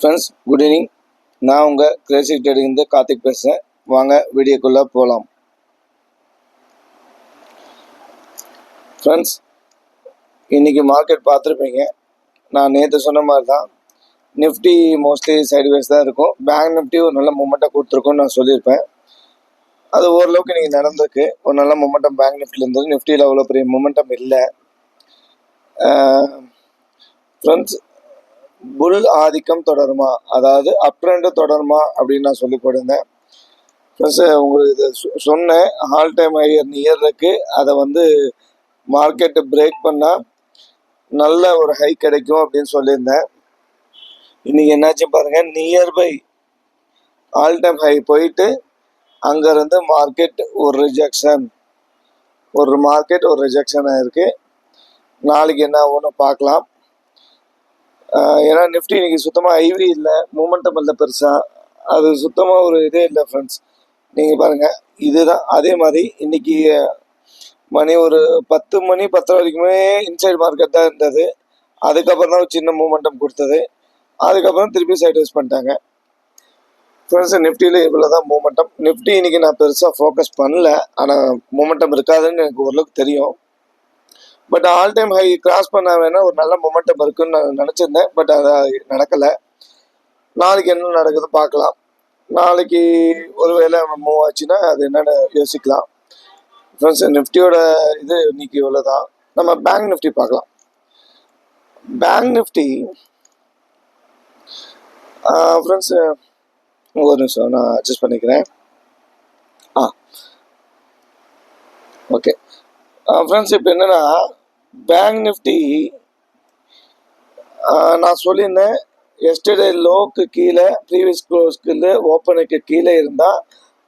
Friends, good evening. நான் உங்கள் Crazy ட்ரேடிங்லேருந்து Karthik பேசுகிறேன். வாங்க வீடியோக்குள்ளே போகலாம். ஃப்ரெண்ட்ஸ், இன்றைக்கி மார்க்கெட் பார்த்துருப்பீங்க. நான் நேற்று சொன்ன மாதிரி தான் நிஃப்டி மோஸ்ட்லி சைட்வேஸ் தான் இருக்கும். பேங்க் நிஃப்டி ஒரு நல்ல மூமெண்ட்டாக கொடுத்துருக்குன்னு நான் சொல்லியிருப்பேன். அது ஓரளவுக்கு இன்றைக்கி நடந்திருக்கு. ஒரு நல்ல மூமெண்டம் பேங்க் நிஃப்டியில் இருந்தது. நிஃப்டியில் அவ்வளோ பெரிய மூமெண்டம் இல்லை. ஃப்ரெண்ட்ஸ், புல் ஆதிக்கம் தொடருமா, அதாவது அப் ட்ரெண்டு தொடருமா அப்படின்னு நான் சொல்லி போயிருந்தேன். ப்ளஸ் உங்களுக்கு இது சொன்னேன், ஆல் டைம் ஹையர் நியர் இருக்கு. அதை வந்து மார்க்கெட்டு பிரேக் பண்ணால் நல்ல ஒரு ஹை கிடைக்கும் அப்படின்னு சொல்லியிருந்தேன். இன்றைக்கி என்னாச்சு பாருங்கள், நியர்பை ஆல் டைம் ஹை போயிட்டு அங்கேருந்து மார்க்கெட் ஒரு ரிஜெக்ஷன் ஆகிருக்கு. நாளைக்கு என்ன ஆகும்னு பார்க்கலாம். ஏன்னா நிஃப்டி இன்னைக்கு சுத்தமாக ஐவி இல்லை, மூமெண்டம் இல்லை பெருசாக. அது சுத்தமாக ஒரு இதே இல்லை ஃப்ரெண்ட்ஸ். நீங்கள் பாருங்கள், இதுதான் அதே மாதிரி இன்னைக்கு மணி ஒரு 10 மணி 10 வரைக்குமே இன்சைட் மார்க்கெட் தான் இருந்தது. அதுக்கப்புறம் தான் ஒரு சின்ன மூமெண்டம் கொடுத்தது. அதுக்கப்புறம் திருப்பி சைட்வேஸ் பண்ணிட்டாங்க. ஃப்ரெண்ட்ஸ், நிஃப்டியில் இவ்வளோ தான் மூமெண்டம். நிஃப்டி இன்னைக்கு நான் பெருசாக ஃபோக்கஸ் பண்ணல, ஆனால் மூமெண்டம் இருக்காதுன்னு எனக்கு ஓரளவுக்கு தெரியும். But all time high cross பண்ண வேணா ஒரு நல்ல மொமெண்டம் இருக்குன்னு நான் நினச்சிருந்தேன். பட் அது நடக்கலை. நாளைக்கு என்ன நடக்குது பார்க்கலாம். நாளைக்கு ஒரு வேளை மூவ் ஆச்சுன்னா அது என்னென்னு யோசிக்கலாம். ஃப்ரெண்ட்ஸ், நிஃப்டியோட இது இன்னைக்கு இவ்வளோ தான். நம்ம பேங்க் நிஃப்டி பார்க்கலாம். பேங்க் நிஃப்டி ஃப்ரெண்ட்ஸ், ஒரு நிமிஷம் நான் அட்ஜஸ்ட் பண்ணிக்கிறேன். ஓகே ஃப்ரெண்ட்ஸ், இப்போ என்னென்னா பேங்க் நிஃப்டி நான் சொல்லியிருந்தேன், எஸ்டர்டே லோக்கு கீழே ப்ரீவியஸ் க்ளோஸ்க்கு ஓப்பனுக்கு கீழே இருந்தால்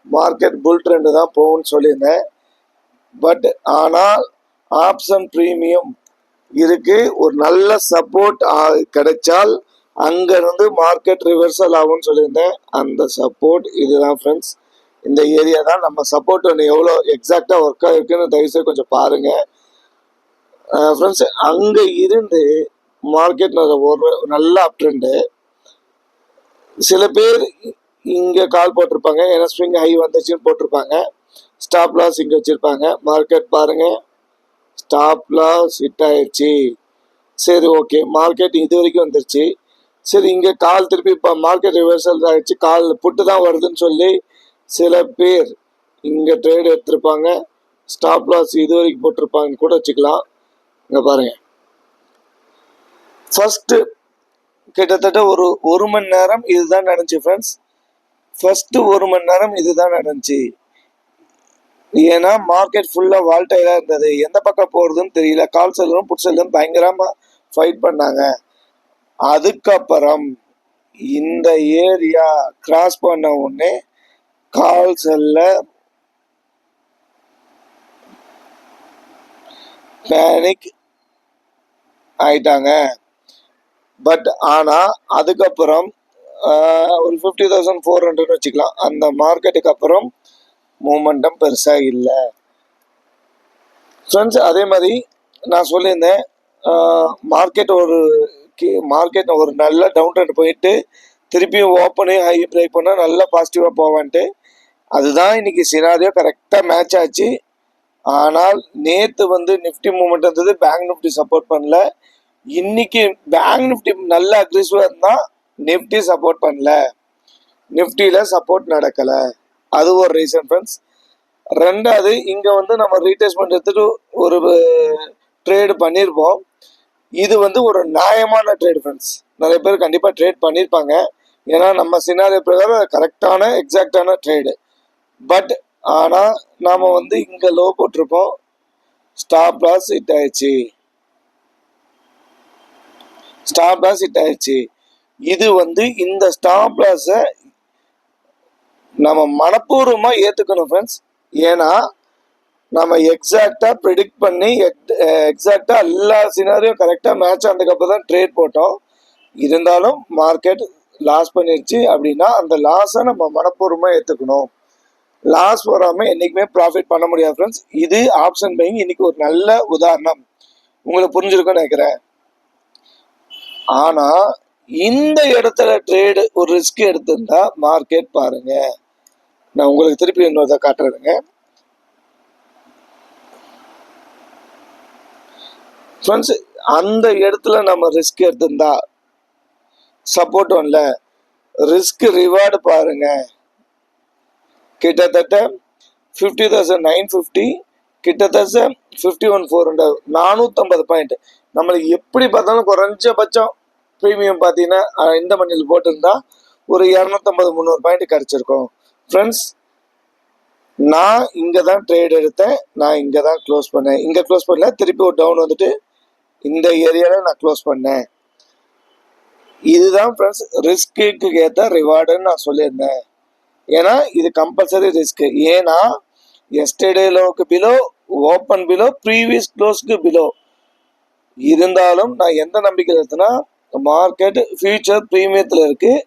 மார்க்கெட் புல் ட்ரெண்டு தான் போகும்னு சொல்லியிருந்தேன். பட் ஆனால் ஆப்ஷன் ப்ரீமியம் இருக்குது. ஒரு நல்ல சப்போர்ட் கிடைச்சால் அங்கேருந்து மார்க்கெட் ரிவர்சல் ஆகும்னு சொல்லியிருந்தேன். அந்த சப்போர்ட் இதுதான் ஃப்ரெண்ட்ஸ். இந்த ஏரியா தான் நம்ம சப்போர்ட் ஒன்று எவ்வளோ எக்ஸாக்டாக ஒர்க் ஆகிருக்குன்னு தயவுசெய்து கொஞ்சம் பாருங்கள் ஃப்ரெண்ட்ஸ். அங்கே இருந்து மார்க்கெட் ஒரு நல்ல அப் ட்ரெண்டு. சில பேர் இங்கே கால் போட்டிருப்பாங்க, ஏன்னா ஸ்விங் ஹை வந்துச்சுன்னு போட்டிருப்பாங்க. ஸ்டாப் லாஸ் இங்கே வச்சுருப்பாங்க. மார்க்கெட் பாருங்கள், ஸ்டாப் லாஸ் ஹிட் ஆயிடுச்சு. சரி, ஓகே, மார்க்கெட் இது வரைக்கும் வந்துருச்சு. சரி, இங்கே கால் திருப்பி இப்போ மார்க்கெட் ரிவர்சல் ஆகிடுச்சு, கால் புட்டு தான் வருதுன்னு சொல்லி சில பேர் இங்கே ட்ரேட் எடுத்திருப்பாங்க. ஸ்டாப் லாஸ் இது வரைக்கும் போட்டிருப்பாங்கன்னு கூட வச்சுக்கலாம். இங்கே பாருங்கள், ஃபஸ்ட்டு கிட்டத்தட்ட ஒரு மணி நேரம் இதுதான் நடந்துச்சு ஃப்ரெண்ட்ஸ். ஃபஸ்ட்டு 1 மணி நேரம் இதுதான் நடந்துச்சு. ஏன்னா மார்க்கெட் ஃபுல்லாக வால்டைலாக இருந்தது. எந்த பக்கம் போகிறதுன்னு தெரியல. கால் செல்லும் புட் செல்லும் பயங்கரமாக ஃபைட் பண்ணாங்க. அதுக்கப்புறம் இந்த ஏரியா கிராஸ் பண்ண உடனே கால் செல்ல பேனிக் ஆயிட்டாங்க. பட் ஆனால் அதுக்கப்புறம் ஒரு 50,400 வச்சுக்கலாம். அந்த மார்க்கெட்டுக்கு அப்புறம் மூமெண்டம் பெருசாக இல்லை ஃப்ரெண்ட்ஸ். அதே மாதிரி நான் சொல்லியிருந்தேன், மார்க்கெட் ஒரு நல்ல டவுன் ட்ரெண்ட் போயிட்டு திருப்பியும் ஓப்பனு ஹை பிரேக் பண்ணால் நல்லா பாசிட்டிவாக போவான்ட்டு. அதுதான் இன்னைக்கு சினாரியோ கரெக்டாக மேட்ச் ஆச்சு. ஆனால் நேற்று வந்து நிஃப்டி மூமெண்ட் இருந்தது, பேங்க் நிஃப்டி சப்போர்ட் பண்ணல. இன்னைக்கு பேங்க் நிஃப்டி நல்ல அக்ரெசிவாக இருந்தால் நிஃப்டி சப்போர்ட் பண்ணல, நிஃப்டியில் சப்போர்ட் நடக்கலை. அது ஒரு ரீசன் ஃப்ரெண்ட்ஸ். ரெண்டாவது, இங்கே வந்து நம்ம ரீடெஸ்ட்மெண்ட் எடுத்துகிட்டு ஒரு ட்ரேடு பண்ணியிருப்போம். இது வந்து ஒரு நியாயமான ட்ரேட் ஃப்ரெண்ட்ஸ். நிறைய பேர் கண்டிப்பாக ட்ரேட் பண்ணியிருப்பாங்க, ஏன்னா நம்ம சினாரியோ பிரகாரம் கரெக்டான எக்ஸாக்டான ட்ரேடு. பட் ஆனால் நாம் வந்து இங்கே லோ போட்டிருப்போம், ஸ்டாப் லாஸ் ஹிட் ஆயிடுச்சு. இது வந்து இந்த ஸ்டாப் லாஸை நம்ம மனப்பூர்வமாக ஏற்றுக்கணும் ஃப்ரெண்ட்ஸ். ஏன்னா நம்ம எக்ஸாக்டாக ப்ரிடிக்ட் பண்ணி எக்ஸாக்டாக எல்லா சினாரியும் கரெக்டாக மேட்ச் ஆனதுக்கப்புறம் தான் ட்ரேட் போட்டோம். இருந்தாலும் மார்க்கெட் லாஸ் பண்ணிடுச்சு அப்படின்னா அந்த லாஸை நம்ம மனப்பூர்வமாக ஏற்றுக்கணும். லாஸ் வராமல் என்றைக்குமே ப்ராஃபிட் பண்ண முடியாது ஃப்ரெண்ட்ஸ். இது ஆப்ஷன் பையிங் இன்னைக்கு ஒரு நல்ல உதாரணம். உங்களுக்கு புரிஞ்சிருக்குன்னு நினைக்கிறேன். ஆனால் இந்த இடத்துல ட்ரேடு ஒரு ரிஸ்க் எடுத்திருந்தா மார்க்கெட் பாருங்க. நான் உங்களுக்கு திருப்பி இன்னொரு காட்டுறேங்க ஃப்ரெண்ட்ஸ். அந்த இடத்துல நம்ம ரிஸ்க் எடுத்திருந்தா சப்போர்ட் ஒன்ல ரிஸ்க் ரிவார்டு பாருங்க. கிட்டத்தட்ட 50,950, கிட்டத்தட்ட 51,400, 450 பாயிண்ட். நம்மளுக்கு எப்படி பார்த்தாலும் குறைஞ்சபட்சம் ப்ரீமியம் பார்த்தீங்கன்னா இந்த மணியில் போட்டிருந்தா ஒரு 250, 300 பாயிண்ட் கிடைச்சிருக்கும் ஃப்ரெண்ட்ஸ். நான் இங்கே தான் ட்ரேட் எடுத்தேன், நான் இங்கே தான் க்ளோஸ் பண்ணேன். இங்கே க்ளோஸ் பண்ணல, திருப்பி ஒரு டவுன் வந்துட்டு இந்த ஏரியாவில் நான் க்ளோஸ் பண்ணேன். இதுதான் ஃப்ரெண்ட்ஸ் ரிஸ்க்கு ஏற்ற ரிவார்டுன்னு நான் சொல்லியிருந்தேன். ஏன்னா இது கம்பல்சரி ரிஸ்க். ஏன்னா எஸ்டர்டே லோவுக்கு பிலோ, ஓப்பன் பிலோ, ப்ரீவியஸ் க்ளோஸ்க்கு பிலோ இருந்தாலும் நான் எந்த நம்பிக்கை எடுத்தேன்னா மார்க்கெட் ஃபியூச்சர் ப்ரீமியத்தில் இருக்குது,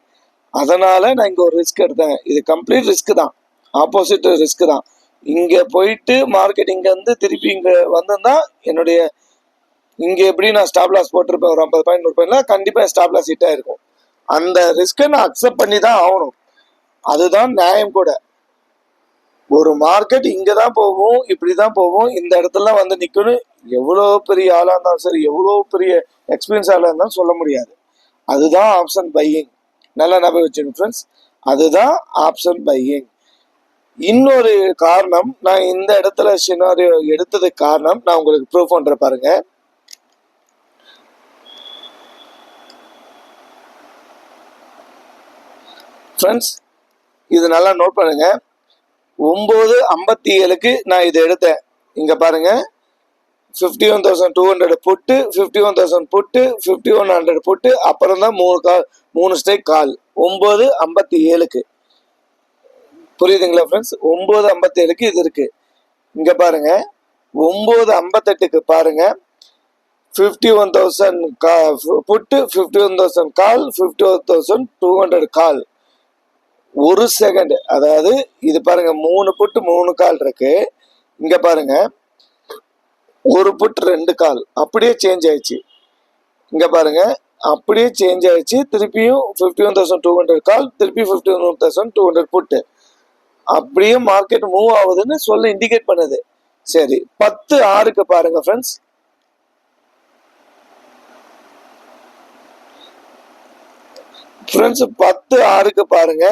அதனால் நான் இங்கே ஒரு ரிஸ்க் எடுத்தேன். இது கம்ப்ளீட் ரிஸ்க் தான், ஆப்போசிட் ரிஸ்க் தான். இங்கே போயிட்டு மார்க்கெட் இங்கேருந்து திருப்பி இங்கே வந்திருந்தா என்னுடைய இங்கே எப்படி நான் ஸ்டாப் லாஸ் போட்டிருப்பேன் ஒரு 50 பாயிண்ட் 100 பாயிண்ட்லாம் கண்டிப்பாக ஸ்டாப் லாஸ் ஹிட்டாக இருக்கும். அந்த ரிஸ்க்கை நான் அக்செப்ட் பண்ணி தான் ஆகணும், அதுதான் நியாயம் கூட. ஒரு மார்க்கெட் இங்கே தான் போகும், இப்படி தான் போகும், இந்த இடத்துல வந்து நிற்கணும். எவ்வளோ பெரிய ஆளாக இருந்தாலும் சரி, எவ்வளோ பெரிய எக்ஸ்பீரியன்ஸ் ஆளாக இருந்தாலும் சொல்ல முடியாது. அதுதான் ஆப்ஷன் பையிங். நல்லா ஞாபகம் வச்சுங்க ஃப்ரெண்ட்ஸ், அதுதான் ஆப்ஷன் பையிங். இன்னொரு காரணம், நான் இந்த இடத்துல சினாரியோ எடுத்ததுக்கு காரணம் நான் உங்களுக்கு ப்ரூஃப் பண்ற பாருங்க. ஃப்ரெண்ட்ஸ் இது நல்லா நோட் பண்ணுங்க. 9:57க்கு நான் இதை எடுத்தேன். இங்க பாருங்க, 51,200 புட்டு, 51,000 புட்டு, 5100 புட்டு, அப்புறம் தான் 3 ஸ்ட்ரைக் கால் 9:57க்கு. புரியுதுங்களா ஃப்ரெண்ட்ஸ்? 9:57க்கு இது இருக்கு. இங்க பாருங்க 9:58க்கு பாருங்க, 51,000 புட்டு, 51,000 கால், 51,200 கால். ஒரு செகண்ட், அதாவது இது பாருங்க 3 புட்டு 3 கால் இருக்கு. இங்க பாருங்க ஒரு புட் 2 கால் அப்படியே சேஞ்ச் ஆயிடுச்சு. இங்க பாருங்க அப்படியே சேஞ்ச் ஆயிடுச்சு. திருப்பியும் 51,200 கால், திருப்பி 51,200 புட்டு. அப்படியே மார்க்கெட் மூவ் ஆகுதுன்னு சொல்ல இண்டிகேட் பண்ணுது. சரி, 10:06க்கு பாருங்க ஃப்ரெண்ட்ஸ். ஃப்ரெண்ட்ஸ் 10:06க்கு பாருங்க,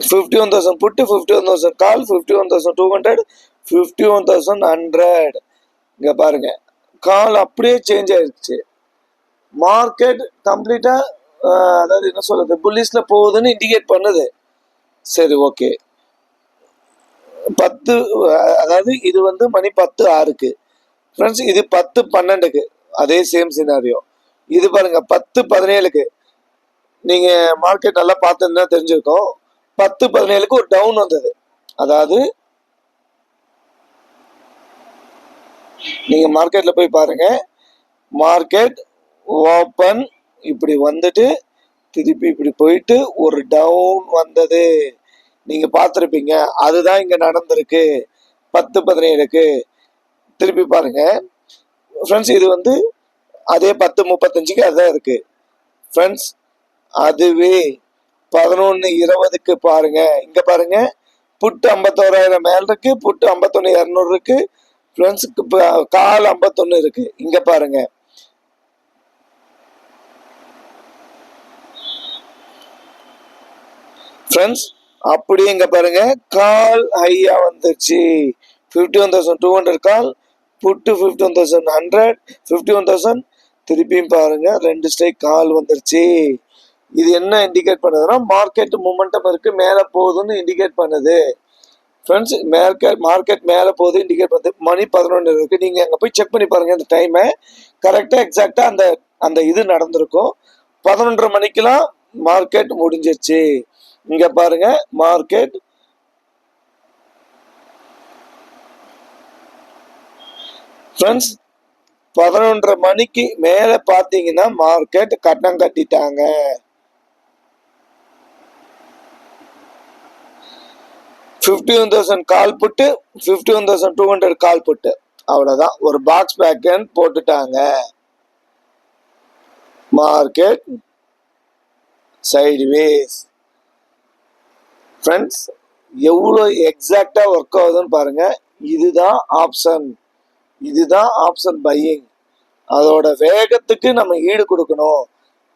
51,000 புட்டு, 51,000 கால், 51,200, 51,100. இங்க பாருங்க கால் அப்படியே சேஞ்ச் ஆயிடுச்சு. மார்க்கெட் கம்ப்ளீட்டா அதாவது என்ன சொல்றது, புல்லிஷ்ல போகுதுன்னு இண்டிகேட் பண்ணுது. சரி, ஓகே. 10, அதாவது இது வந்து மணி 10:06க்கு ஃப்ரெண்ட்ஸ். இது 10:12க்கு அதே சேம் சினாரியோ. இது பாருங்க 10:17க்கு. நீங்க மார்க்கெட் நல்லா பார்த்துருந்தா தெரிஞ்சிருக்கும். 10:17க்கு ஒரு டவுன் வந்தது. அதாவது நீங்க மார்க்கெட்ல போய் பாருங்க, மார்க்கெட் ஓப்பன் இப்படி வந்துட்டு திருப்பி இப்படி போயிட்டு ஒரு டவுன் வந்தது, நீங்க பார்த்துருப்பீங்க. அதுதான் இங்க நடந்திருக்கு 10:17க்கு. திருப்பி பாருங்க ஃப்ரெண்ட்ஸ், இது வந்து அதே 10:35க்கு அதுதான் இருக்கு ஃப்ரெண்ட்ஸ். அதுவே 11:20க்கு பாருங்க, இங்க பாருங்க புட்டு 51,000 மேல இருக்கு, புட்டு 51,200 இருக்கு ஃப்ரெண்ட்ஸ், கால் 51 இருக்கு. இங்க பாருங்க ஃப்ரெண்ட்ஸ், அப்படியே இங்க பாருங்க கால் ஹையா வந்துருச்சு. 51,200 கால், புட்டு 51,100, 51,000. திருப்பியும் பாருங்க 2 ஸ்ட்ரைக் கால் வந்துருச்சு. இது என்ன இண்டிகேட் பண்ணுதுன்னா மார்க்கெட் மூமெண்டம் இருக்கு, மேல போகுதுன்னு இண்டிகேட் பண்ணுது ஃப்ரெண்ட்ஸ். மார்க்கெட் மேல போகுது இண்டிகேட் பண்ணுது. மணி 11 இருக்கு. நீங்க அங்க போய் செக் பண்ணி பாருங்க, அந்த டைமை கரெக்டா எக்ஸாக்டா அந்த இது நடந்திருக்கும். 11:30 மணிக்கெல்லாம் மார்க்கெட் முடிஞ்சிருச்சு. இங்க பாருங்க மார்க்கெட் ஃப்ரெண்ட்ஸ் 11:30 மணிக்கு மேல பாத்தீங்கன்னா மார்க்கெட் கட்டம் கட்டிட்டாங்க. 51,000 கால் புட்டு, 51,200 கால் புட்டு. அவ்வளவுதான். ஒரு பாக்ஸ் பேக்கன் போட்டுட்டாங்க. Market sideways. ஃப்ரெண்ட்ஸ், எவ்வளோ எக்ஸாக்டா ஒர்க் ஆகுதுன்னு பாருங்க. இதுதான் ஆப்ஷன், இதுதான் ஆப்ஷன் பையிங். அதோட வேகத்துக்கு நம்ம ஈடு கொடுக்கணும்.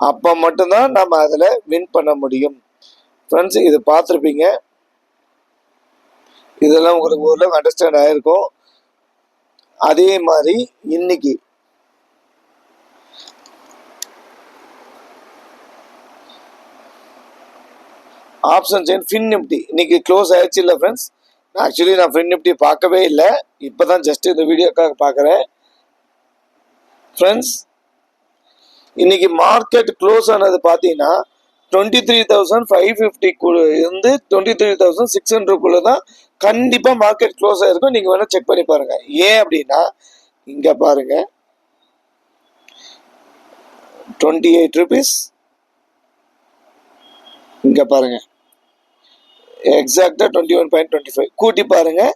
அப்போ மட்டும்தான் நம்ம அதில் வின் பண்ண முடியும். ஃப்ரெண்ட்ஸ், இது பார்த்துருப்பீங்க. இதெல்லாம் உங்களுக்கு ஓரளவு அண்டர்ஸ்டாண்ட் ஆகிருக்கும். அதே மாதிரி இன்னைக்கு ஆப்ஷன் செயின் ஃபின் நிஃப்டி இன்னைக்கு க்ளோஸ் ஆயிடுச்சு இல்லை ஃப்ரெண்ட்ஸ்? ஆக்சுவலி நான் ஃபின் நிஃப்டி பார்க்கவே இல்லை, இப்போ தான் ஜஸ்ட் இந்த வீடியோக்காக பார்க்குறேன். ஃப்ரெண்ட்ஸ், இன்னைக்கு மார்க்கெட் க்ளோஸ் ஆனது பார்த்தீங்கன்னா 23,550 இருந்து 23,600 தான் கண்டிப்பாக மார்க்கெட் க்ளோஸ் ஆகிருக்கும். நீங்கள் வேணால் செக் பண்ணி பாருங்கள். ஏன் அப்படின்னா இங்கே பாருங்கள், 28 rupees. இங்கே பாருங்கள், எக்ஸாக்டாக 21.25 கூட்டி பாருங்கள்.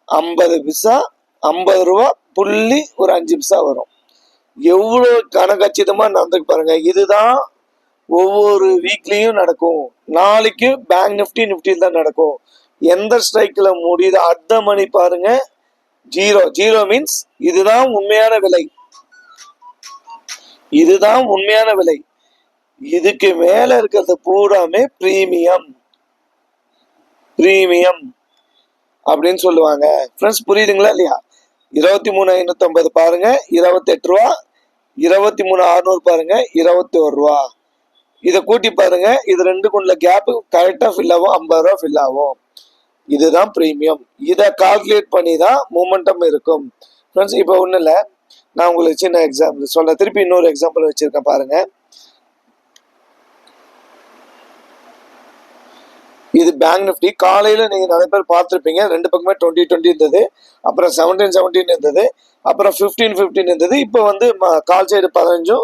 50 பைசா, 50 ரூபா புள்ளி ஒரு 5 பைசா வரும். எவ்வளோ கணக்கச்சிதமாக நடந்துக்கு பாருங்க. இதுதான் ஒவ்வொரு வீக்லியும் நடக்கும். நாளைக்கு பேங்க் நிஃப்டி நிஃப்டியில் தான் நடக்கும். எந்த ஸ்ட்ரைக்கில் முடியுது அடுத்த மணி பாருங்க, 0. 0 மீன்ஸ் இதுதான் உண்மையான விலை, இதுதான் உண்மையான விலை. இதுக்கு மேல இருக்கிறது பூராமே பிரீமியம், பிரீமியம் அப்படின்னு சொல்லுவாங்க. ஃப்ரெண்ட்ஸ், புரியுதுங்களா இல்லையா? 23,550 பாருங்க 28 ரூபா, 23,600 பாருங்க 21 ரூபா. இதை கூட்டி பாருங்க, இது ரெண்டுக்குள்ள கேப் கரெக்டா ஃபில் ஆகும், 50 ரூபா ஃபில் ஆகும். இதுதான் பிரீமியம். இதை கால்குலேட் பண்ணி தான் மூமெண்டம் இருக்கும். ஃப்ரெண்ட்ஸ், இப்போ ஒன்றும் இல்லை, நான் உங்களுக்கு சின்ன எக்ஸாம்பிள் சொல்ல, திருப்பி இன்னொரு எக்ஸாம்பிள் வச்சிருக்கேன் பாருங்க. இது பேங்க் நிஃப்டி. காலையில நீங்க நிறைய பேர் பார்த்துருப்பீங்க, ரெண்டு பக்கமே 20 இருந்தது, அப்புறம் 17 இருந்தது, அப்புறம் 15 இருந்தது. இப்போ வந்து கால் சைடு 15,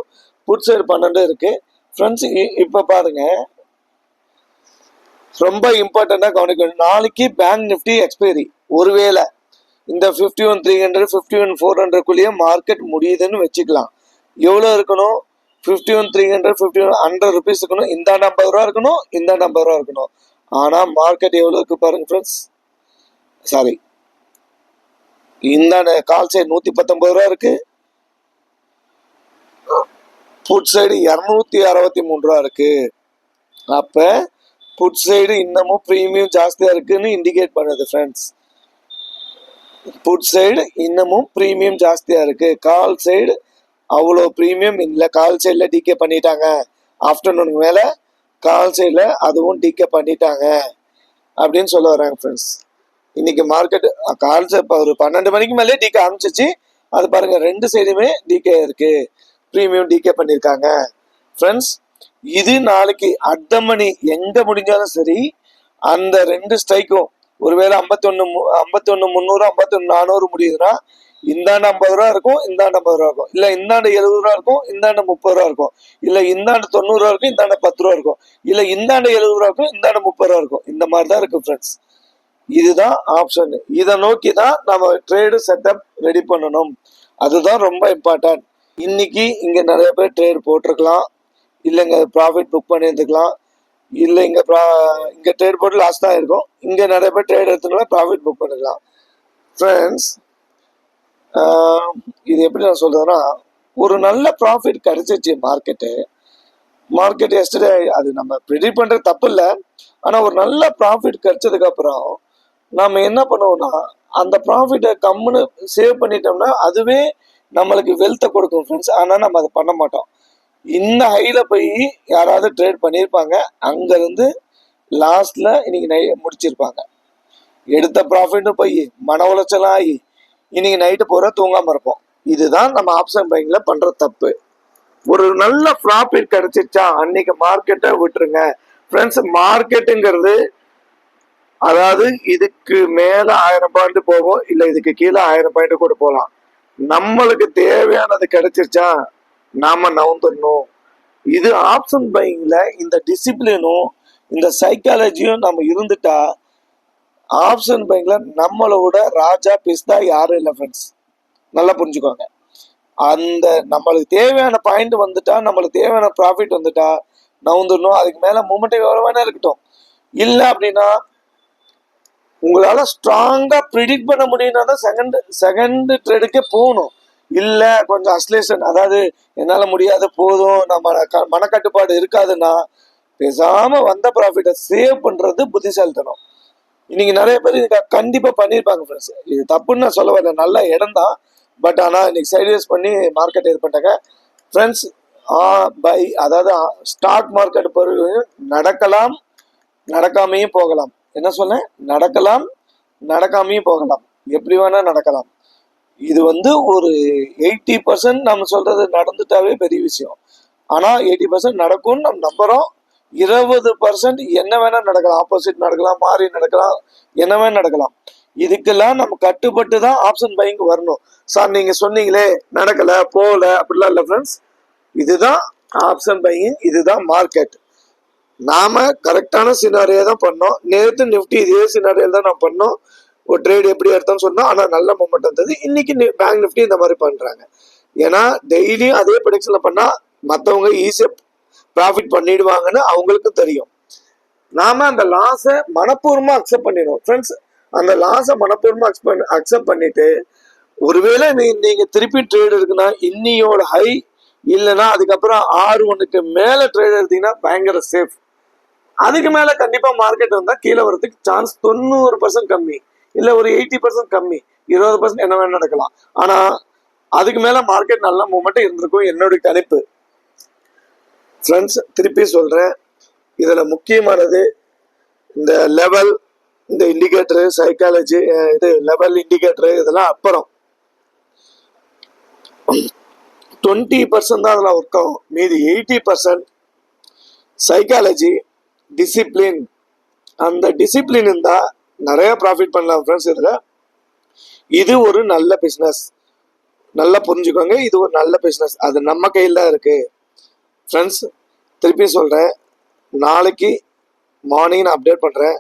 புட் சைடு 12 இருக்கு. ஃப்ரெண்ட்ஸ், இப்போ பாருங்க, ரொம்ப இம்பார்ட்டண்டா கவனிக்கணும். நாளைக்கு பேங்க் நிஃப்டி எக்ஸ்பைரி. ஒருவேளை இந்த 51,300 51,400 மார்க்கெட் முடியுதுன்னு வச்சுக்கலாம். எவ்வளோ இருக்கணும்? 51,300 100 rupees இருக்கணும். இந்த 50 ரூபா இருக்கணும், இந்த 50 ரூபா இருக்கணும். ஆனா மார்க்கெட் எவ்வளவு இருக்கு பாருங்க ஃப்ரெண்ட்ஸ். சாரி, இந்த கால் சைடு 119 ரூபா இருக்கு, புட் சைடு 263 ரூபா இருக்கு. அப்ப புட் சைடு இன்னமும் பிரீமியம் ஜாஸ்தியா இருக்குன்னு இண்டிகேட் பண்ணுது ஃப்ரெண்ட்ஸ். புட் சைடு இன்னமும் பிரீமியம் ஜாஸ்தியா இருக்கு. கால் சைடு அவ்வளோ பிரீமியம் இல்லை. கால் சைடில் டிகே பண்ணிட்டாங்க. ஆஃப்டர்நூனுக்கு மேலே கால் சைடில் அதுவும் டிகே பண்ணிட்டாங்க அப்படின்னு சொல்ல வராங்க ஃப்ரெண்ட்ஸ். இன்னைக்கு மார்க்கெட் கால் சைடு ஒரு 12 மணிக்கு மேலே டிகே ஆரம்பிச்சிச்சு. அது பாருங்க, ரெண்டு சைடுமே டிகே இருக்கு, ப்ரீமியம் டிகே பண்ணியிருக்காங்க ஃப்ரெண்ட்ஸ். இது நாளைக்கு அடுத்த மணி எங்க முடிஞ்சாலும் சரி, அந்த ரெண்டு ஸ்ட்ரைக்கும் ஒருவேளை 51,300 51,400 முடியுதுன்னா இந்தாண்டு 50 ரூபா இருக்கும், இந்தாண்டு 50 ரூபா இருக்கும், இல்ல இந்தாண்டு 70 ரூபா இருக்கும், இந்தாண்டு 30 ரூபா இருக்கும், இல்ல இந்தாண்டு 90 ரூபா இருக்கும், இந்தாண்டு 10 ரூபா இருக்கும், இல்ல இந்தாண்டு 70 ரூபா இருக்கும், இந்தாண்டு 30 ரூபா இருக்கும். இந்த மாதிரி தான் இருக்கு ஃப்ரெண்ட்ஸ். இதுதான் ஆப்ஷன். இதை நோக்கி தான் நம்ம ட்ரேடு செட்டப் ரெடி பண்ணணும். அதுதான் ரொம்ப இம்பார்ட்டன்ட். இன்னைக்கு இங்க நிறைய பேர் ட்ரேட் போட்டிருக்கலாம், இல்லைங்க ப்ராஃபிட் புக் பண்ணியிருந்துக்கலாம், இல்லை இங்க ட்ரேட் போட்டு லாஸ் தான் இருக்கும். இங்க நிறைய பேர் ட்ரேட் எடுத்துக்கலாம், ப்ராஃபிட் புக் பண்ணிக்கலாம் ஃப்ரெண்ட்ஸ். இது எப்படி நான் சொல்றதுன்னா, ஒரு நல்ல ப்ராஃபிட் கிடைச்சிச்சு மார்க்கெட் எஸ்டர்டே. அது நம்ம ப்ரிடிக்ட் பண்றது தப்பு இல்லை, ஆனா ஒரு நல்ல ப்ராஃபிட் கிடைச்சதுக்கு அப்புறம் நம்ம என்ன பண்ணுவோம்னா, அந்த ப்ராஃபிட்டை கம்முன்னு சேவ் பண்ணிட்டோம்னா அதுவே நம்மளுக்கு வெல்த்தை கொடுக்கும் ஃப்ரெண்ட்ஸ். ஆனால் நம்ம அதை பண்ண மாட்டோம். இந்த ஹைல போய் யாராவது ட்ரேட் பண்ணியிருப்பாங்க, அங்கிருந்து லாஸ்ட்ல இன்னைக்கு முடிச்சிருப்பாங்க. எடுத்த ப்ராஃபிட்டும் போய் மன உளைச்சலாம் ஆகி இன்னைக்கு நைட்டு பூரா தூங்காம இருப்போம். இதுதான் நம்ம ஆப்ஷன் பையிங்ல பண்ற தப்பு. ஒரு நல்ல ப்ராஃபிட் கிடைச்சிச்சா அன்னைக்கு மார்க்கெட்டை விட்டுருங்க ஃப்ரெண்ட்ஸ். மார்க்கெட்டுங்கிறது அதாவது இதுக்கு மேல 1000 பாயிண்ட் போகும், இல்ல இதுக்கு கீழே 1000 பாயிண்ட் கூட போகலாம். நம்மளுக்கு தேவையானது கிடைச்சிருச்சா நாம நவுந்துடணும். இது ஆப்ஷன் பையிங்ல இந்த டிசிப்ளினும் இந்த சைக்காலஜியும் நம்ம இருந்துட்டா ஆப்ஷன் பையிங்ல நம்மளோட ராஜா பிஸ்தா யாரும் இல்லை ஃப்ரெண்ட்ஸ். நல்லா புரிஞ்சுக்கோங்க. அந்த நம்மளுக்கு தேவையான பாயிண்ட் வந்துட்டா, நம்மளுக்கு தேவையான ப்ராஃபிட் வந்துட்டா நவுந்துடணும். அதுக்கு மேல மூமெண்ட் எவ்வளவு வேணா இருக்கட்டும். இல்ல அப்படின்னா உங்களால ஸ்ட்ராங்கா ப்ரிடிக்ட் பண்ண முடியும்னா தான் செகண்ட் ட்ரேடுக்கே போகணும். இல்ல கொஞ்சம் அஸ்லேஷன், அதாவது என்னால முடியாது போதும், நம்ம மனக்கட்டுப்பாடு இருக்காதுன்னா பேசாம வந்த ப்ராஃபிட்டை சேவ் பண்றது புத்திசாலித்தனம். இன்னைக்கு நிறைய பேர் இதுக்கு கண்டிப்பா பண்ணியிருப்பாங்க ஃப்ரெண்ட்ஸ். இது தப்புன்னு நான் சொல்ல வரல, நல்ல இடம் தான். பட் ஆனால் இன்னைக்கு சைட்வேஸ் பண்ணி மார்க்கெட் இது பண்ணிட்டாங்க ஃப்ரெண்ட்ஸ். பை அதாவது ஸ்டாக் மார்க்கெட் பொருள் நடக்கலாம், நடக்காமையும் போகலாம். என்ன சொன்னேன்? நடக்கலாம், நடக்காமையும் போகலாம், எப்படி வேணா நடக்கலாம். இது ஒரு 80% நம்ம சொல்றது நடந்துட்டாவே பெரிய விஷயம். ஆனா 80% நடக்கும்னு நம்ம நம்புறோம். 20% என்ன வேணா நடக்கலாம், ஆப்போசிட் நடக்கலாம், மாறி நடக்கலாம், என்ன வேணா நடக்கலாம். இதுக்கெல்லாம் நம்ம கட்டுப்பட்டு தான் ஆப்ஷன் பையிங் வரணும். சார் நீங்க சொன்னீங்களே நடக்கல போகல அப்படிலாம் இல்லை ஃப்ரெண்ட்ஸ். இதுதான் ஆப்ஷன் பையிங், இதுதான் மார்க்கெட். நாம கரெக்டான சினாரியா தான் பண்ணோம். நேற்று நிஃப்டி இதே சினாரியா தான் நான் பண்ணோம். ஒரு ட்ரேட் எப்படி எடுத்தோம்னு சொன்னோம், ஆனால் நல்ல மூமெண்ட் இருந்தது. இன்னைக்கு பேங்க் நிஃப்டி இந்த மாதிரி பண்றாங்க. ஏன்னா டெய்லியும் அதே ப்ரொடக்ஷன்ல பண்ணா மற்றவங்க ஈஸியா ப்ராஃபிட் பண்ணிடுவாங்கன்னு அவங்களுக்கும் தெரியும். நாம அந்த லாஸை மனப்பூர்வமா அக்செப்ட் பண்ணிடுவோம் ஃப்ரெண்ட்ஸ். அந்த லாஸை மனப்பூர்வமா அக்செப்ட் பண்ணிட்டு, ஒருவேளை நீங்க திருப்பி ட்ரேட் இருக்குன்னா இன்னியோட ஹை இல்லைன்னா அதுக்கப்புறம் 6-1க்கு மேல ட்ரேட் எடுத்தீங்கன்னா பயங்கர சேஃப். அதுக்கு மேல கண்டிப்பா மார்க்கெட் வந்தா கீழே வரதுக்கு சான்ஸ் 90% கம்மி, இல்ல ஒரு 80% கம்மி, 20% என்ன வேணும் நடக்கலாம். ஆனா அதுக்கு மேல மார்க்கெட் நல்ல மூமெண்ட் இருந்திருக்கும் என்னுடைய கணிப்பு ஃப்ரெண்ட்ஸ். திருப்பி சொல்றேன், இதுல முக்கியமானது இந்த லெவல், இந்த இண்டிகேட்டரு, சைக்காலஜி, இது லெவல் இண்டிகேட்டரு, இதெல்லாம் அப்புறம் 20% தான் அதில் ஒர்க் ஆகும். மீதி 80% சைக்காலஜி, டிசிப்ளின். அந்த டிசிப்ளின் இருந்தா நிறைய ப்ராஃபிட் பண்ணலாம் ஃப்ரெண்ட்ஸ். இது ஒரு நல்ல பிஸ்னஸ், நல்லா புரிஞ்சுக்கோங்க. இது ஒரு நல்ல பிஸ்னஸ், அது நம்ம கையில் தான் இருக்கு ஃப்ரெண்ட்ஸ். திருப்பி சொல்றேன், நாளைக்கு மார்னிங் நான் அப்டேட் பண்றேன்.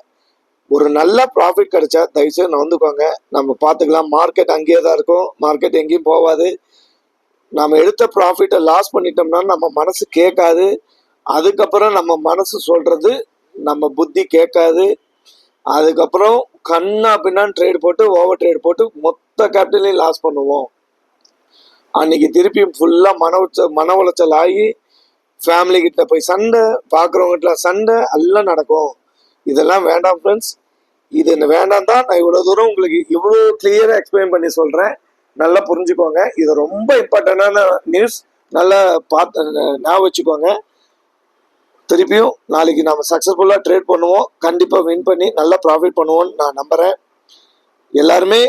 ஒரு நல்ல ப்ராஃபிட் கிடைச்சா தயவுசெய்து நான் வந்துக்கோங்க, நம்ம பார்த்துக்கலாம். மார்க்கெட் அங்கேயே தான் இருக்கும், மார்க்கெட் எங்கேயும் போகாது. நம்ம எடுத்த ப்ராஃபிட்டை லாஸ் பண்ணிட்டோம்னா நம்ம மனசு கேட்காது. அதுக்கப்புறம் நம்ம மனசு சொல்றது நம்ம புத்தி கேட்காது. அதுக்கப்புறம் கண்ணா பின்னான்னு ட்ரேட் போட்டு ஓவர் ட்ரேட் போட்டு மொத்த கேபிட்டலையும் லாஸ் பண்ணுவோம். அன்னைக்கு திருப்பி ஃபுல்லா மன உளைச்சல் ஆகி ஃபேமிலி கிட்ட போய் சண்டை, பார்க்குறவங்கிட்ட சண்டை எல்லாம் நடக்கும். இதெல்லாம் வேண்டாம் ஃப்ரெண்ட்ஸ். இது வேண்டாம் தான் நான் இவ்வளோ தூரம் உங்களுக்கு இவ்வளோ கிளியராக எக்ஸ்பிளைன் பண்ணி சொல்கிறேன். நல்லா புரிஞ்சுக்கோங்க. இது ரொம்ப இம்பார்ட்டண்டான நியூஸ், நல்லா பார்த்து ஞாபகம் வச்சுக்கோங்க. திருப்பியும் நாளைக்கு நம்ம சக்ஸஸ்ஃபுல்லாக ட்ரேட் பண்ணுவோம், கண்டிப்பாக வின் பண்ணி நல்லா ப்ராஃபிட் பண்ணுவோம்னு நான் நம்புகிறேன். எல்லாருமே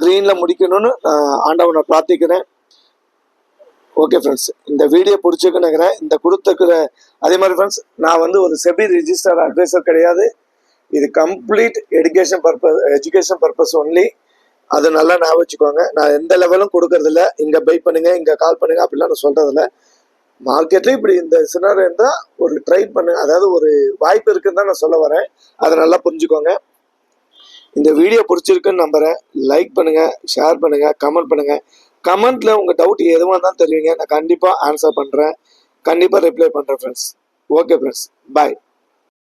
க்ரீனில் முடிக்கணும்னு நான் ஆண்டவனை பிரார்த்திக்கிறேன். ஓகே ஃப்ரெண்ட்ஸ், இந்த வீடியோ பிடிச்சிருக்குன்னு நினைக்கிறேன். இந்த கொடுத்துக்கிற அதே மாதிரி ஃப்ரெண்ட்ஸ், நான் ஒரு செபி ரிஜிஸ்டர் அட்வைசர் கிடையாது. இது கம்ப்ளீட் எஜுகேஷன் பர்பஸ் ஒன்லி. அது நல்லா ஞாபகம் வச்சுக்கோங்க. நான் எந்த லெவலும் கொடுக்கறதில்ல, இங்கே பை பண்ணுங்க, இங்கே கால் பண்ணுங்க அப்படிலாம் நான் சொல்றதில்ல. மார்க்கெட்ல இப்படி இந்த சினாரியோ இருந்தால் ஒரு ட்ரை பண்ணுங்க, அதாவது ஒரு வாய்ப்பு இருக்குன்னு தான் நான் சொல்ல வரேன். அதை நல்லா புரிஞ்சுக்கோங்க. இந்த வீடியோ பிடிச்சிருக்குன்னு நம்புறேன். லைக் பண்ணுங்க, ஷேர் பண்ணுங்க, கமெண்ட் பண்ணுங்க. கமெண்ட்ல உங்க டவுட் எதுவாக இருந்தாலும் தெரிவிங்க, நான் கண்டிப்பாக ஆன்சர் பண்றேன், கண்டிப்பாக ரிப்ளை பண்றேன் ஃப்ரெண்ட்ஸ். ஓகே ஃப்ரெண்ட்ஸ், பாய்.